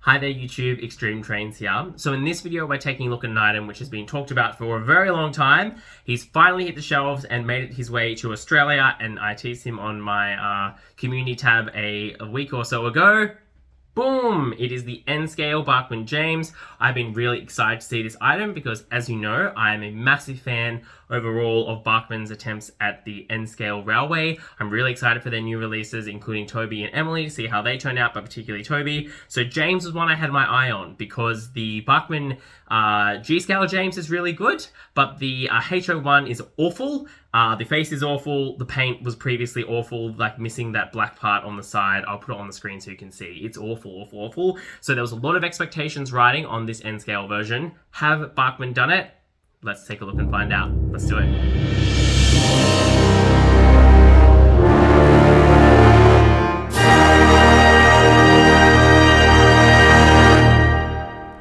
Hi there YouTube, Extreme Trains here. So in this video we're taking a look at an item which has been talked about for a very long time. He's finally hit the shelves and made it his way to Australia, and I teased him on my community tab a week or so ago. Boom! It is the N Scale Bachmann James. I've been really excited to see this item because, as you know, I am a massive fan overall of Bachmann's attempts at the N Scale Railway. I'm really excited for their new releases, including Toby and Emily, to see how they turn out, but particularly Toby. So James was one I had my eye on because the Bachmann G Scale James is really good, but the HO one is awful. The face is awful. The paint was previously awful, like missing that black part on the side. I'll put it on the screen so you can see. It's awful, awful, awful. So there was a lot of expectations riding on this N Scale version. Have Bachmann done it? Let's take a look and find out. Let's do it.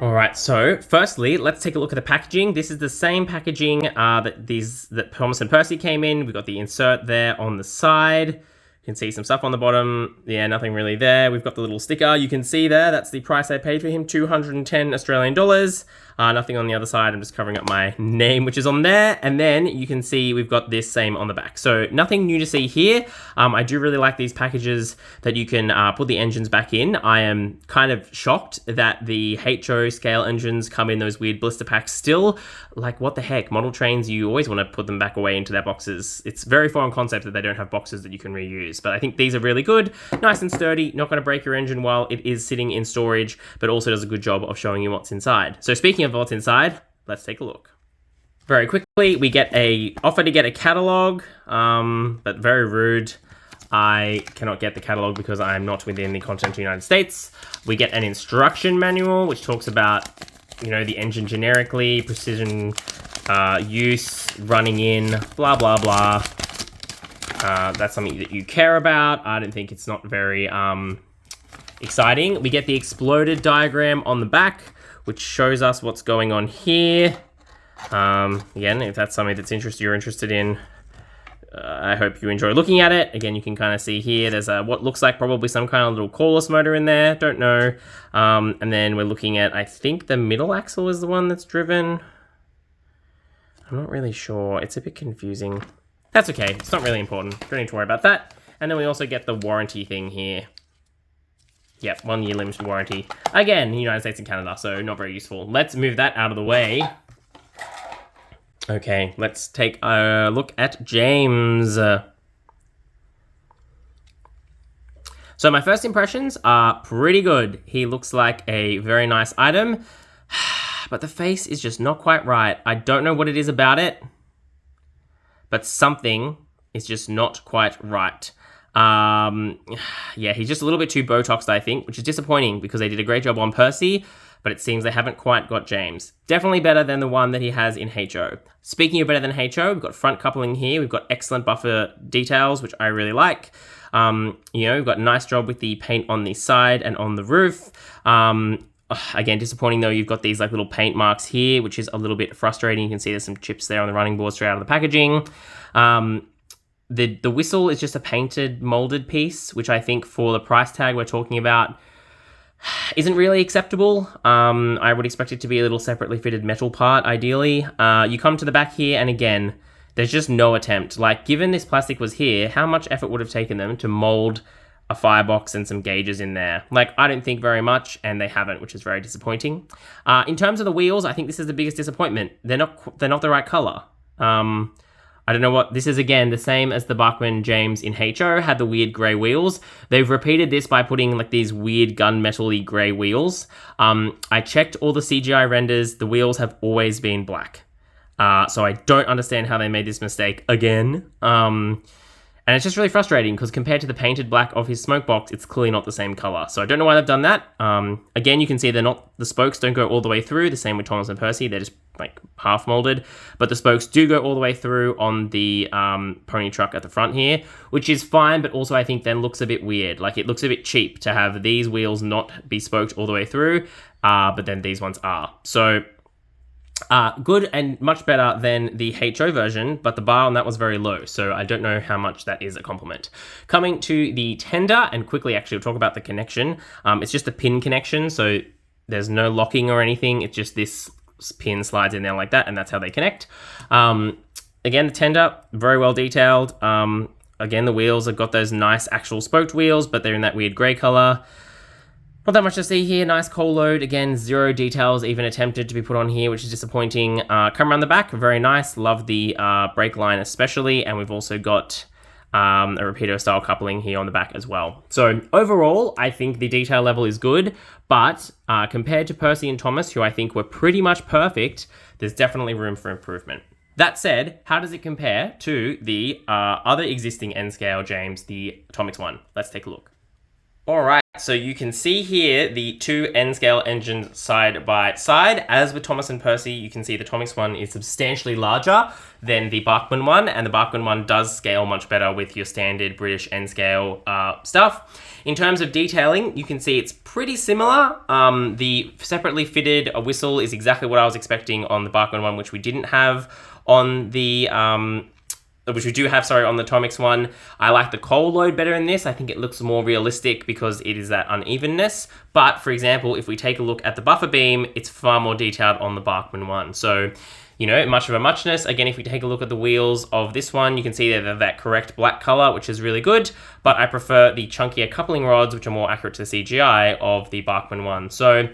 Alright, so firstly, let's take a look at the packaging. This is the same packaging that Thomas and Percy came in. We've got the insert there on the side. You can see some stuff on the bottom. Yeah, nothing really there. We've got the little sticker. You can see there, that's the price I paid for him, 210 Australian dollars. Nothing on the other side. I'm just covering up my name, which is on there. And then you can see we've got this same on the back. So nothing new to see here. I do really like these packages that you can put the engines back in. I am kind of shocked that the HO scale engines come in those weird blister packs still. Like, what the heck? Model trains, you always want to put them back away into their boxes. It's very foreign concept that they don't have boxes that you can reuse. But I think these are really good. Nice and sturdy. Not going to break your engine while it is sitting in storage, but also does a good job of showing you what's inside. So speaking of what's inside, let's take a look. Very quickly, we get a offer to get a catalog, but very rude. I cannot get the catalog because I am not within the continental United States. We get an instruction manual, which talks about, you know, the engine generically, precision use, running in, blah, blah, blah. That's something that you care about. I don't think it's not very exciting. We get the exploded diagram on the back, which shows us what's going on here. Again, if that's something that's you're interested in, I hope you enjoy looking at it. Again, you can kind of see here, there's what looks like probably some kind of little cordless motor in there, don't know. And then we're looking at, I think the middle axle is the one that's driven. I'm not really sure, it's a bit confusing. That's okay, it's not really important, don't need to worry about that. And then we also get the warranty thing here. Yep, 1 year limited warranty. Again, in the United States and Canada, so not very useful. Let's move that out of the way. Okay, let's take a look at James. So my first impressions are pretty good. He looks like a very nice item, but the face is just not quite right. I don't know what it is about it, but something is just not quite right. Yeah, he's just a little bit too Botoxed, I think, which is disappointing because they did a great job on Percy, but it seems they haven't quite got James. Definitely better than the one that he has in HO. Speaking of better than HO, we've got front coupling here. We've got excellent buffer details, which I really like. You know, we've got a nice job with the paint on the side and on the roof. Again, disappointing though, you've got these like little paint marks here, which is a little bit frustrating. You can see there's some chips there on the running board straight out of the packaging. The whistle is just a painted, molded piece, which I think for the price tag we're talking about isn't really acceptable. I would expect it to be a little separately fitted metal part, ideally. You come to the back here, and again, there's just no attempt. Like, given this plastic was here, how much effort would have taken them to mold a firebox and some gauges in there? Like, I don't think very much, and they haven't, which is very disappointing. In terms of the wheels, I think this is the biggest disappointment. They're not the right color. I don't know what, this is again the same as the Bachmann James in HO, had the weird grey wheels. They've repeated this by putting like these weird gunmetal-y grey wheels. I checked all the CGI renders, the wheels have always been black. So I don't understand how they made this mistake again. And it's just really frustrating because compared to the painted black of his smoke box, it's clearly not the same color. So I don't know why they've done that. Again, you can see the spokes don't go all the way through, the same with Thomas and Percy, they're just like half molded, but the spokes do go all the way through on the pony truck at the front here, which is fine, but also I think then looks a bit weird. Like, it looks a bit cheap to have these wheels not be spoked all the way through, but then these ones are. So Good and much better than the HO version, but the bar on that was very low, so I don't know how much that is a compliment. Coming to the tender, and quickly actually we'll talk about the connection. It's just a pin connection, so there's no locking or anything. It's just this pin slides in there like that, and that's how they connect. Again, the tender, very well detailed. Again, the wheels have got those nice actual spoked wheels, but they're in that weird grey colour. Not that much to see here. Nice coal load. Again, zero details even attempted to be put on here, which is disappointing. Come around the back, very nice. Love the brake line especially. And we've also got a repeater style coupling here on the back as well. So overall, I think the detail level is good, but compared to Percy and Thomas, who I think were pretty much perfect, there's definitely room for improvement. That said, how does it compare to the other existing N Scale James, the Tomix one? Let's take a look. All right, so you can see here the two N Scale engines side by side. As with Thomas and Percy, you can see the Tomix one is substantially larger than the Bachmann one, and the Bachmann one does scale much better with your standard British N Scale stuff. In terms of detailing, you can see it's pretty similar. The separately fitted whistle is exactly what I was expecting on the Bachmann one, which we didn't have on the which we do have, sorry, on the Tomix one. I like the coal load better in this. I think it looks more realistic because it is that unevenness. But for example, if we take a look at the buffer beam, it's far more detailed on the Bachmann one. So, you know, much of a muchness. Again, if we take a look at the wheels of this one, you can see they're that correct black color, which is really good. But I prefer the chunkier coupling rods, which are more accurate to the CGI of the Bachmann one. So,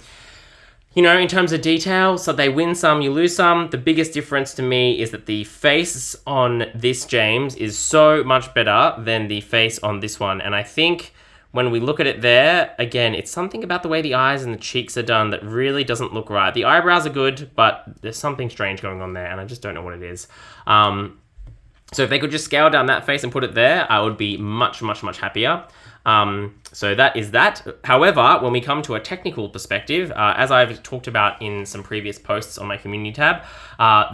you know, in terms of detail, so they win some, you lose some. The biggest difference to me is that the face on this James is so much better than the face on this one. And I think when we look at it there, again, it's something about the way the eyes and the cheeks are done that really doesn't look right. The eyebrows are good, but there's something strange going on there, and I just don't know what it is. So if they could just scale down that face and put it there, I would be much, much, much happier. So that is that. However, when we come to a technical perspective, as I've talked about in some previous posts on my community tab,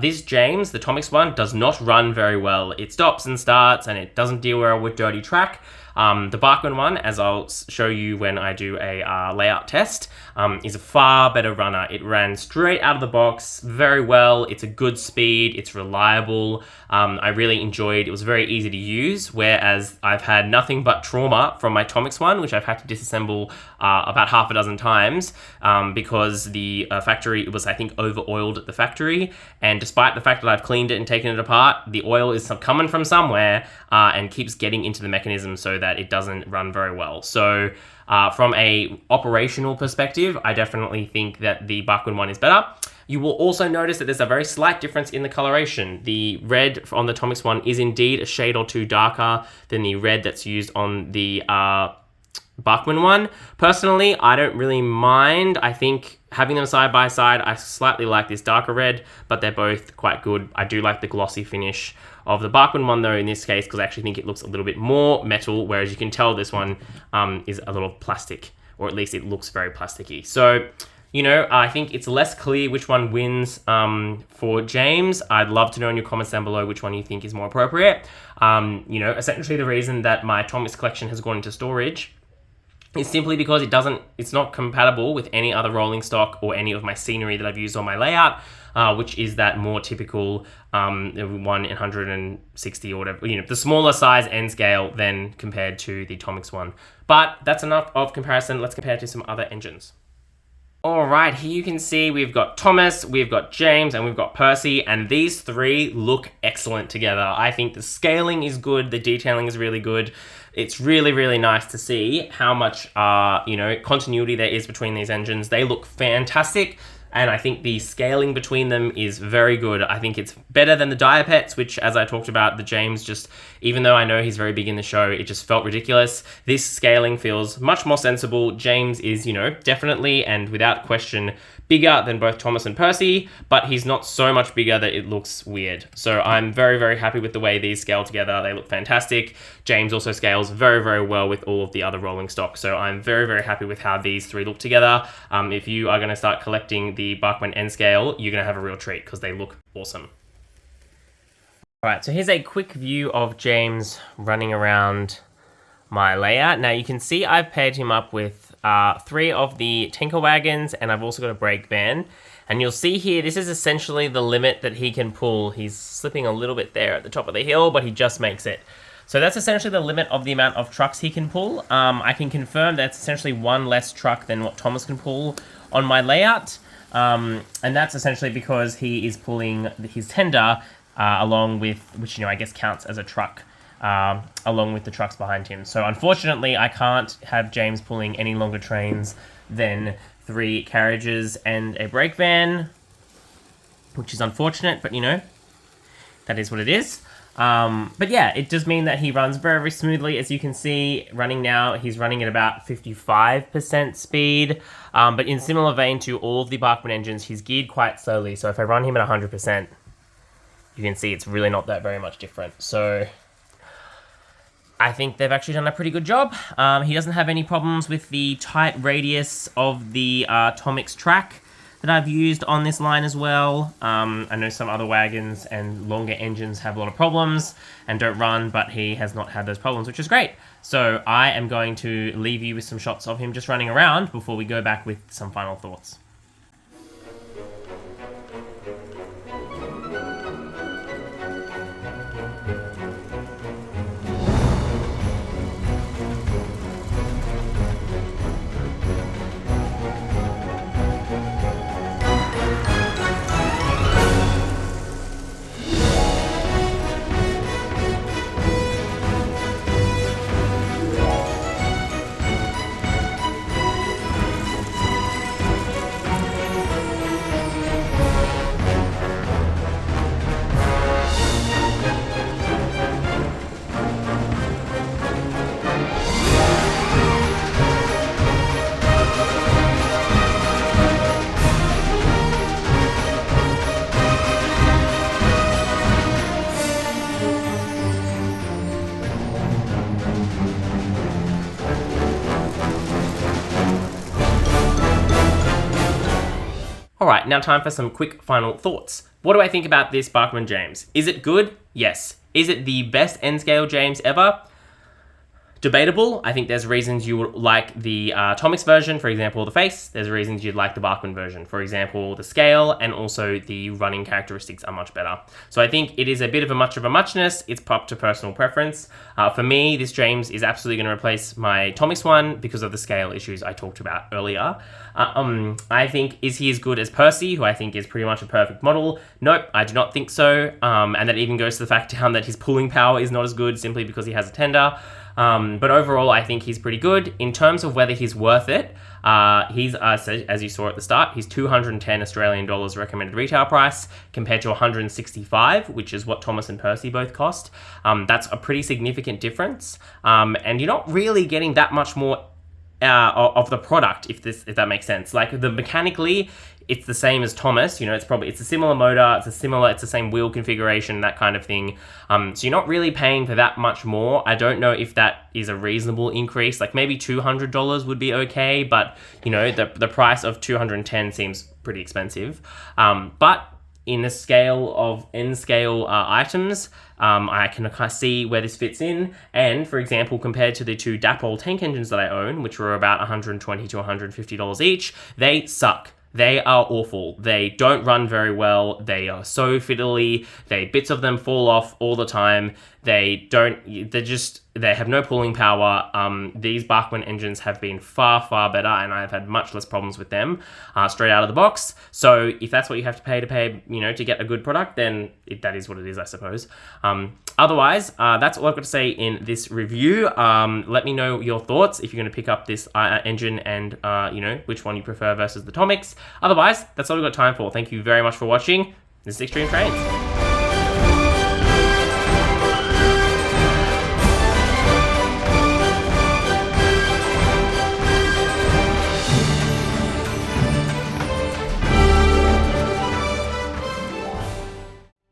this James, the Tomix one, does not run very well. It stops and starts, and it doesn't deal well with dirty track. The Bachmann one, as I'll show you when I do a layout test, is a far better runner. It ran straight out of the box very well. It's a good speed. It's reliable. I really enjoyed it. It was very easy to use, whereas I've had nothing but trauma from my Tomix one, which I've had to disassemble about half a dozen times because the factory was, I think, over-oiled at the factory. And despite the fact that I've cleaned it and taken it apart, the oil is coming from somewhere and keeps getting into the mechanism so that it doesn't run very well. So from a operational perspective, I definitely think that the Bachmann one is better. You will also notice that there's a very slight difference in the coloration. The red on the Tomix one is indeed a shade or two darker than the red that's used on the Bachmann one. Personally, I don't really mind. I think having them side by side, I slightly like this darker red, but they're both quite good. I do like the glossy finish of the Bachmann one though in this case, because I actually think it looks a little bit more metal, whereas you can tell this one is a little plastic, or at least it looks very plasticky. So, you know, I think it's less clear which one wins for James. I'd love to know in your comments down below which one you think is more appropriate. You know, essentially the reason that my Tomix collection has gone into storage is simply because it's not compatible with any other rolling stock or any of my scenery that I've used on my layout, which is that more typical 1 in 160 or whatever, you know, the smaller size N scale than compared to the Tomix one. But that's enough of comparison. Let's compare to some other engines. All right, here you can see we've got Thomas, we've got James, and we've got Percy, and these three look excellent together. I think the scaling is good, the detailing is really good. It's really, really nice to see how much, you know, continuity there is between these engines. They look fantastic, and I think the scaling between them is very good. I think it's better than the Diapets, which, as I talked about, the James just, even though I know he's very big in the show, it just felt ridiculous. This scaling feels much more sensible. James is, you know, definitely and without question bigger than both Thomas and Percy, but he's not so much bigger that it looks weird. So I'm very, very happy with the way these scale together. They look fantastic. James also scales very, very well with all of the other rolling stock. So I'm very, very happy with how these three look together. If you are going to start collecting the Bachmann N Scale, you're going to have a real treat because they look awesome. All right, so here's a quick view of James running around my layout. Now you can see I've paired him up with 3 of the Tinker wagons, and I've also got a brake van. And you'll see here, this is essentially the limit that he can pull. He's slipping a little bit there at the top of the hill, but he just makes it. So that's essentially the limit of the amount of trucks he can pull. I can confirm that's essentially 1 less truck than what Thomas can pull on my layout. And that's essentially because he is pulling his tender along with, which, I guess counts as a truck, along with the trucks behind him. So unfortunately, I can't have James pulling any longer trains than 3 carriages and a brake van, which is unfortunate, but that is what it is. But yeah, it does mean that he runs very, very smoothly. As you can see, running now, he's running at about 55% speed. But in similar vein to all of the Bachmann engines, he's geared quite slowly. So if I run him at 100%, you can see it's really not that very much different. So I think they've actually done a pretty good job. He doesn't have any problems with the tight radius of the Tomix track that I've used on this line as well. I know some other wagons and longer engines have a lot of problems and don't run, but he has not had those problems, which is great. So I am going to leave you with some shots of him just running around before we go back with some final thoughts. Alright, now time for some quick final thoughts. What do I think about this Bachmann James? Is it good? Yes. Is it the best N Scale James ever? Debatable. I think there's reasons you would like the Tomix version, for example, the face. There's reasons you'd like the Bachmann version. For example, the scale and also the running characteristics are much better. So I think it is a bit of a muchness. It's up to personal preference. For me, this James is absolutely going to replace my Tomix one because of the scale issues I talked about earlier. I think, is he as good as Percy, who I think is pretty much a perfect model? Nope, I do not think so. And that even goes to the fact down that his pulling power is not as good simply because he has a tender. But overall, I think he's pretty good. In terms of whether he's worth it, he's, as you saw at the start, he's 210 Australian dollars recommended retail price compared to 165, which is what Thomas and Percy both cost. That's a pretty significant difference. And you're not really getting that much more of the product, if that makes sense. Like, mechanically, it's the same as Thomas. It's a similar motor, it's the same wheel configuration, that kind of thing. So you're not really paying for that much more. I don't know if that is a reasonable increase. Like, maybe $200 would be okay, but the price of 210 seems pretty expensive. But in the scale of N-scale items, I can kind of see where this fits in. And for example, compared to the 2 Dapol tank engines that I own, which were about $120 to $150 each, they suck. They are awful. They don't run very well. They are so fiddly. Bits of them fall off all the time. They have no pulling power. These Bachmann engines have been far, far better, and I've had much less problems with them straight out of the box. So if that's what you have to pay to get a good product, then that is what it is, I suppose. Otherwise, that's all I've got to say in this review. Let me know your thoughts if you're going to pick up this engine and, which one you prefer versus the Tomix. Otherwise, that's all we've got time for. Thank you very much for watching. This is Extreme Trains.